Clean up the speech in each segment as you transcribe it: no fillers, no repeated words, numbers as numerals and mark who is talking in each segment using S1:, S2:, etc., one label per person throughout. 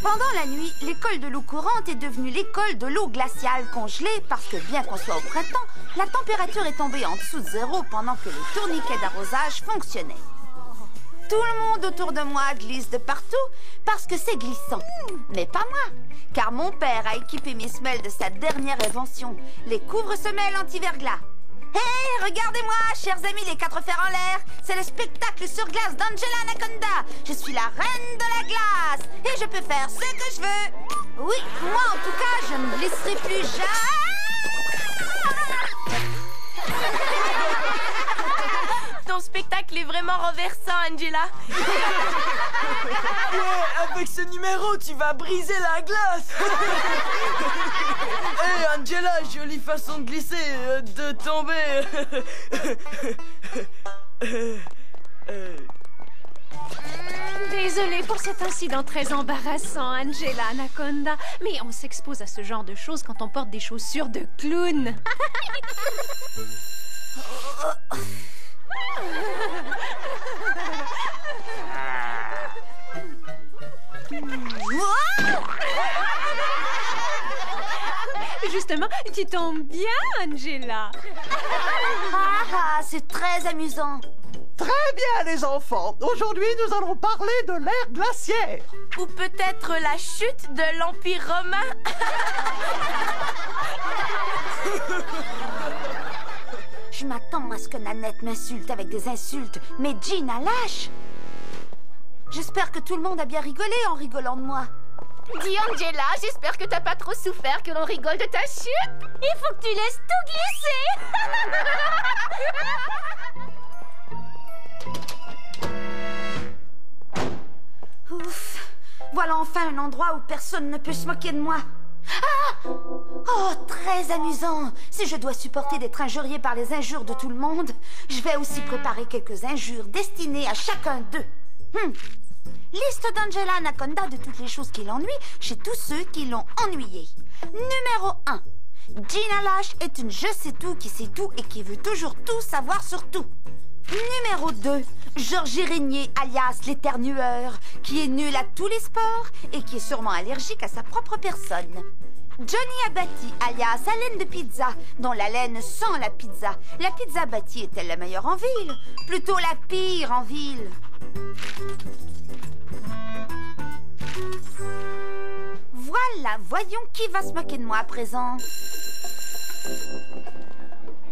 S1: Pendant la nuit, l'école de l'eau courante est devenue l'école de l'eau glaciale congelée parce que, bien qu'on soit au printemps, la température est tombée en dessous de zéro pendant que les tourniquets d'arrosage fonctionnaient. Tout le monde autour de moi glisse de partout parce que c'est glissant. Mais pas moi, car mon père a équipé mes semelles de sa dernière invention, les couvre-semelles anti-verglas. Hé, regardez-moi, chers amis les quatre fers en l'air. C'est le spectacle sur glace d'Angela Anaconda. Je suis la reine de la glace et je peux faire ce que je veux. Oui, moi en tout cas, je ne glisserai plus jamais.
S2: Ton spectacle est vraiment renversant, Angela.
S3: Ouais, avec ce numéro, tu vas briser la glace. Hé, Angela, jolie façon de glisser, de tomber.
S4: Désolée pour cet incident très embarrassant, Angela Anaconda. Mais on s'expose à ce genre de choses quand on porte des chaussures de clown. Justement, tu tombes bien, Angela.
S1: Ah, c'est très amusant.
S5: Très bien, les enfants. Aujourd'hui, nous allons parler de l'ère glaciaire.
S2: Ou peut-être la chute de l'Empire romain.
S1: Je m'attends à ce que Nanette m'insulte avec des insultes, mais Gina lâche. J'espère que tout le monde a bien rigolé en rigolant de moi.
S6: Dis Angela, j'espère que t'as pas trop souffert que l'on rigole de ta chute. Il faut que tu laisses tout glisser.
S1: Ouf, voilà enfin un endroit où personne ne peut se moquer de moi. Ah! Oh, très amusant. Si je dois supporter d'être injurié par les injures de tout le monde, je vais aussi préparer quelques injures destinées à chacun d'eux. Liste d'Angela Anaconda de toutes les choses qui l'ennuient chez tous ceux qui l'ont ennuyée. Numéro 1. Gina Lash est une je sais tout qui sait tout et qui veut toujours tout savoir sur tout. Numéro 2. Georgie Régnier, alias l'éternueur, qui est nul à tous les sports et qui est sûrement allergique à sa propre personne. Johnny Abati, alias haleine de pizza, dont la laine sent la pizza. La pizza Abati est-elle la meilleure en ville? Plutôt la pire en ville. Voilà, voyons qui va se moquer de moi à présent.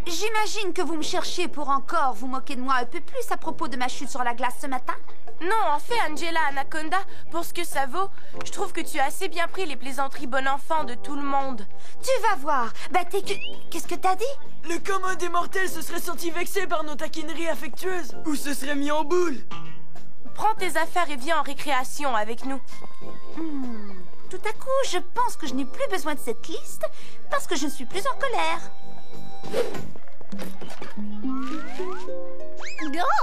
S1: J'imagine que vous me cherchiez pour encore vous moquer de moi un peu plus à propos de ma chute sur la glace ce matin.
S2: Non, en fait, Angela Anaconda, pour ce que ça vaut, je trouve que tu as assez bien pris les plaisanteries bon enfant de tout le monde.
S1: Tu vas voir. Bah, qu'est-ce que t'as dit?
S3: Le commun des mortels se serait senti vexé par nos taquineries affectueuses ou se serait mis en boule.
S2: Prends tes affaires et viens en récréation avec nous.
S1: Tout à coup, je pense que je n'ai plus besoin de cette liste parce que je ne suis plus en colère.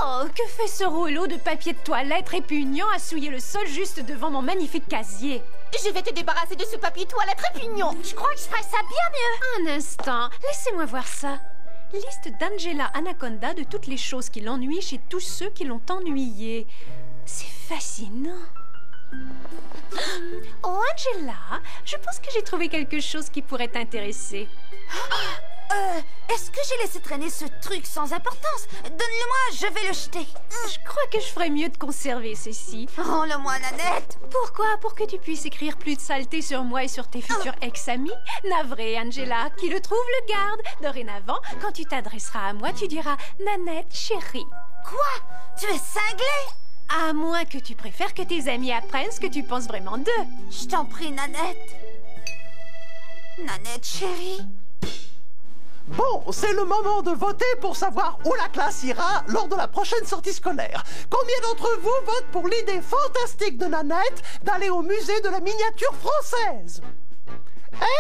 S4: Oh, que fait ce rouleau de papier de toilette répugnant à souiller le sol juste devant mon magnifique casier?
S6: Je vais te débarrasser de ce papier toilette répugnant. Je crois que je ferais ça bien mieux.
S4: Un instant, laissez-moi voir ça. Liste d'Angela Anaconda de toutes les choses qui l'ennuient chez tous ceux qui l'ont ennuyée. C'est fascinant. Oh, Angela, je pense que j'ai trouvé quelque chose qui pourrait t'intéresser.
S1: Est-ce que j'ai laissé traîner ce truc sans importance? Donne-le-moi, je vais le jeter.
S4: Je crois que je ferais mieux de conserver ceci.
S1: Rends-le-moi, Nanette.
S4: Pourquoi? Pour que tu puisses écrire plus de saletés sur moi et sur tes futurs ex-amis? Navré, Angela, qui le trouve le garde. Dorénavant, quand tu t'adresseras à moi, tu diras « Nanette, chérie ».
S1: Quoi? Tu es cinglée?
S4: À moins que tu préfères que tes amis apprennent ce que tu penses vraiment d'eux.
S1: Je t'en prie, Nanette. Nanette, chérie.
S5: Bon, c'est le moment de voter pour savoir où la classe ira lors de la prochaine sortie scolaire. Combien d'entre vous votent pour l'idée fantastique de Nanette d'aller au musée de la miniature française?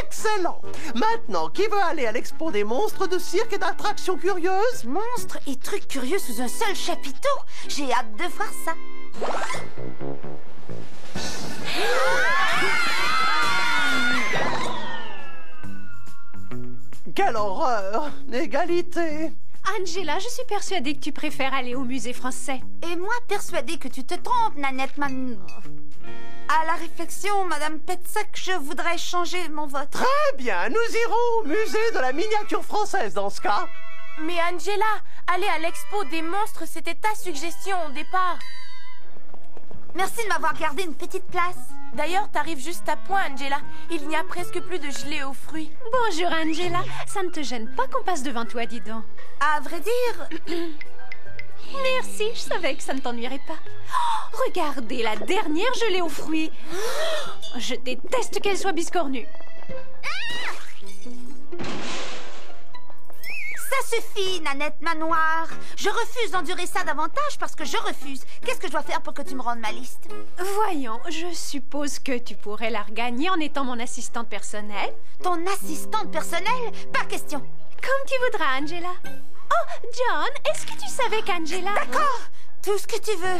S5: Excellent! Maintenant, qui veut aller à l'expo des monstres de cirque et d'attractions curieuses?
S1: Monstres et trucs curieux sous un seul chapiteau? J'ai hâte de voir ça.
S5: Quelle horreur! Égalité!
S4: Angela, je suis persuadée que tu préfères aller au musée français.
S1: Et moi, persuadée que tu te trompes, Nanette Man... À la réflexion, Madame Petsac, je voudrais changer mon vote.
S5: Très bien, nous irons au musée de la miniature française dans ce cas.
S2: Mais Angela, aller à l'expo des monstres, c'était ta suggestion au départ.
S1: Merci de m'avoir gardé une petite place.
S2: D'ailleurs, t'arrives juste à point, Angela. Il n'y a presque plus de gelée aux fruits.
S4: Bonjour, Angela. Ça ne te gêne pas qu'on passe devant toi, dis donc.
S1: À vrai dire...
S4: Merci, je savais que ça ne t'ennuierait pas. Oh, regardez, la dernière gelée aux fruits. Oh, je déteste qu'elle soit biscornue.
S1: Ça suffit, Nanette Manoir. Je refuse d'endurer ça davantage parce que je refuse. Qu'est-ce que je dois faire pour que tu me rendes ma liste?
S4: Voyons, je suppose que tu pourrais la regagner en étant mon assistante personnelle.
S1: Ton assistante personnelle? Pas question.
S4: Comme tu voudras, Angela. Oh, John, est-ce que tu savais qu'Angela...
S1: D'accord, tout ce que tu veux.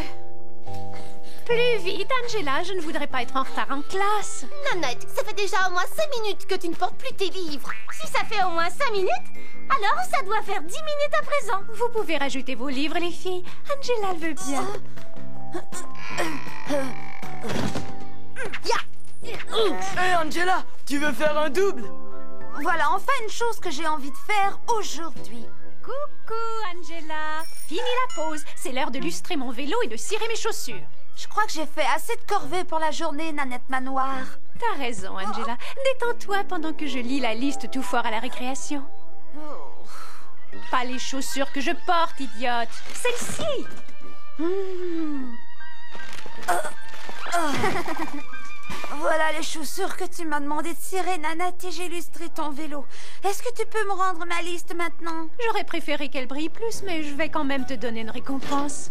S4: Plus vite, Angela, je ne voudrais pas être en retard en classe.
S6: Nanette, ça fait déjà au moins 5 minutes que tu ne portes plus tes livres. Si ça fait au moins 5 minutes, alors ça doit faire 10 minutes à présent.
S4: Vous pouvez rajouter vos livres, les filles. Angela le veut bien.
S3: Hé Angela, tu veux faire un double?
S1: Voilà enfin une chose que j'ai envie de faire aujourd'hui.
S4: Coucou, Angela. Fini la pause. C'est l'heure de lustrer mon vélo et de cirer mes chaussures.
S1: Je crois que j'ai fait assez de corvées pour la journée, Nanette Manoir.
S4: T'as raison, Angela. Détends-toi pendant que je lis la liste tout fort à la récréation. Pas les chaussures que je porte, idiote. Celle-ci.
S1: Voilà les chaussures que tu m'as demandé de cirer, Nanette, et j'ai illustré ton vélo. Est-ce que tu peux me rendre ma liste maintenant?
S4: J'aurais préféré qu'elle brille plus, mais je vais quand même te donner une récompense.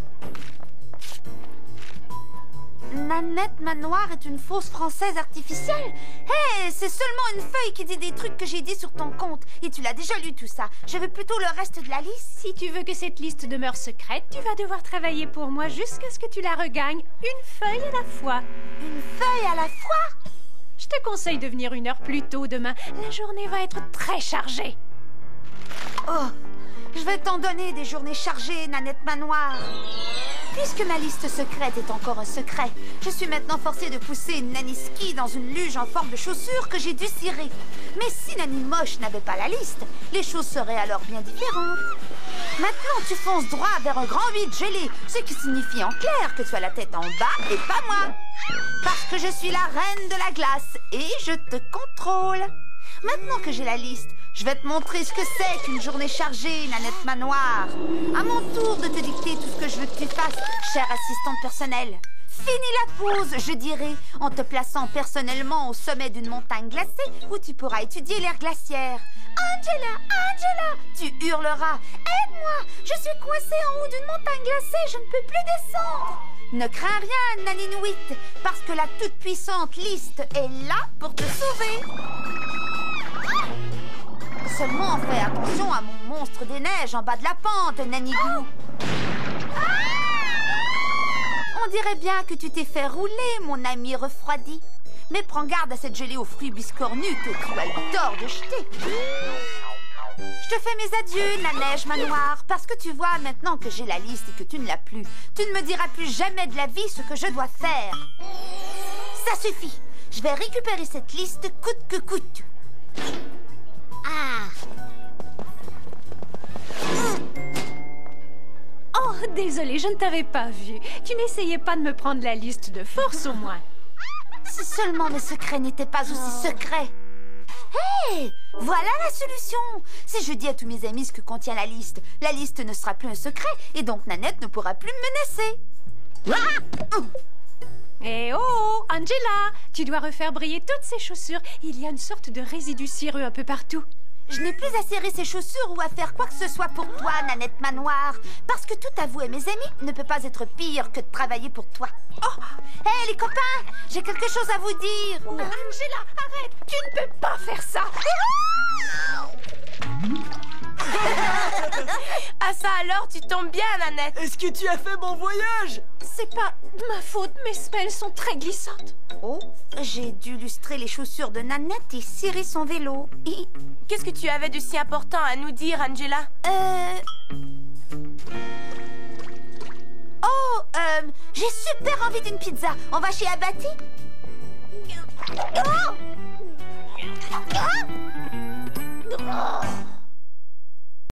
S1: Nanette Manoir est une fausse française artificielle? Hé, c'est seulement une feuille qui dit des trucs que j'ai dit sur ton compte. Et tu l'as déjà lu tout ça. Je veux plutôt le reste de la liste.
S4: Si tu veux que cette liste demeure secrète, tu vas devoir travailler pour moi jusqu'à ce que tu la regagnes, une feuille à la fois.
S1: Une feuille à la fois?
S4: Je te conseille de venir 1 heure plus tôt demain. La journée va être très chargée.
S1: Oh, je vais t'en donner des journées chargées, Nanette Manoir. Puisque ma liste secrète est encore un secret, je suis maintenant forcée de pousser Naniski dans une luge en forme de chaussure que j'ai dû cirer. Mais si Nani Moche n'avait pas la liste, les choses seraient alors bien différentes. Maintenant, tu fonces droit vers un grand vide gelé, ce qui signifie en clair que tu as la tête en bas et pas moi. Parce que je suis la reine de la glace et je te contrôle. Maintenant que j'ai la liste, je vais te montrer ce que c'est qu'une journée chargée, Nanette Manoir. À mon tour de te dicter tout ce que je veux que tu fasses, chère assistante personnelle. Finis la pause, je dirais, en te plaçant personnellement au sommet d'une montagne glacée où tu pourras étudier l'ère glaciaire. Angela, Angela, tu hurleras. Aide-moi, je suis coincée en haut d'une montagne glacée, je ne peux plus descendre. Ne crains rien, Naninouit, parce que la toute-puissante liste est là pour te sauver. Seulement fais attention à mon monstre des neiges en bas de la pente, Nanigou. On dirait bien que tu t'es fait rouler, mon ami refroidi. Mais prends garde à cette gelée aux fruits biscornus que tu as eu tort de jeter. Je te fais mes adieux, Naneige Manoir, parce que tu vois, maintenant que j'ai la liste et que tu ne l'as plus, tu ne me diras plus jamais de la vie ce que je dois faire. Ça suffit. Je vais récupérer cette liste coûte que coûte.
S4: Oh, désolée, je ne t'avais pas vu. Tu n'essayais pas de me prendre la liste de force, au moins.
S1: Si seulement mes secrets n'étaient pas aussi secrets. Hé, voilà la solution. Si je dis à tous mes amis ce que contient la liste ne sera plus un secret et donc Nanette ne pourra plus me menacer.
S4: Eh oh, Angela, tu dois refaire briller toutes ces chaussures. Il y a une sorte de résidu cireux un peu partout.
S1: Je n'ai plus à serrer ces chaussures ou à faire quoi que ce soit pour toi, Nanette Manoir. Parce que tout avouer, mes amis, ne peut pas être pire que de travailler pour toi. Oh, hé les copains, j'ai quelque chose à vous dire.
S4: Angela, arrête, tu ne peux pas faire ça.
S2: Ah ça alors, tu tombes bien, Nanette.
S3: Est-ce que tu as fait bon voyage?
S4: C'est pas de ma faute, mes semelles sont très glissantes.
S1: Oh, j'ai dû lustrer les chaussures de Nanette et cirer son vélo.
S2: Qu'est-ce que tu avais de si important à nous dire, Angela?
S1: Oh, j'ai super envie d'une pizza. On va chez Abati?